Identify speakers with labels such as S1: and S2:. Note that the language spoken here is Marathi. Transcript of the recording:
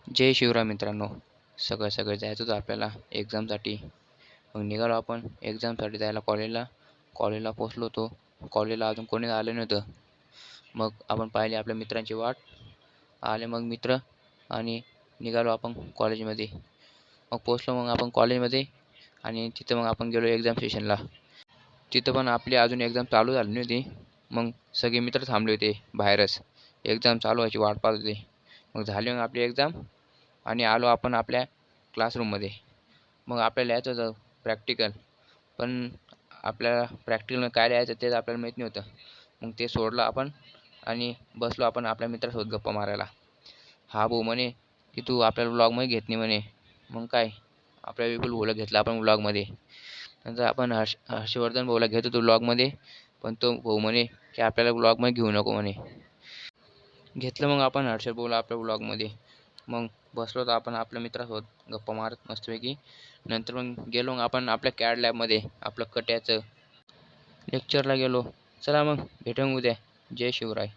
S1: जय शिवराय मित्रांनो. सगळं जायचं होतं आपल्याला एक्झामसाठी. मग निघालो आपण एक्झामसाठी जायला कॉलेजला. कॉलेजला पोचलो होतो. कॉलेजला अजून कोणी आलं नव्हतं. मग आपण पाहिली आपल्या मित्रांची वाट. आले मग मित्र आणि निघालो आपण कॉलेजमध्ये. मग पोचलो मग आपण कॉलेजमध्ये आणि तिथं मग आपण गेलो एक्झाम सेशनला. तिथं पण आपली अजून एक्झाम चालू झाली नव्हती. मग सगळे मित्र थांबले होते बाहेरच. एक्झाम चालू व्हायची वाट पाहत होते. मग झाली मग आपली एक्झाम आणि आलो आपण आपल्या क्लासरूममध्ये. मग आपल्याला लिहायचं होतं प्रॅक्टिकल. पण आपल्याला प्रॅक्टिकल काय लिहायचं तेच आपल्याला माहीत नव्हतं. मग ते सोडलं आपण आणि बसलो आपण आपल्या मित्रासोबत गप्पा मारायला. हा भाऊ म्हणे की तू आपल्याला व्लॉगमध्ये घेत नाही म्हणे. मग काय आपल्या विपुल भाऊला घेतलं आपण व्लॉगमध्ये. नंतर आपण हर्षवर्धन भाऊला घेत होतो व्लॉगमध्ये. पण तो भाऊ म्हणे की आपल्याला व्लॉगमध्ये घेऊ नको म्हणे. घेतलं मग आपण हर्षद भाऊला आपल्या व्लॉगमध्ये. मग बसलो होतो आपण आपल्या मित्रासोबत गप्पा मारत मस्तपैकी. नंतर मग गेलो मग आपण आपल्या कॅड लॅबमध्ये आपलं कट्याचं लेक्चरला गेलो. चला मग भेटू उद्या. जय शिवराय.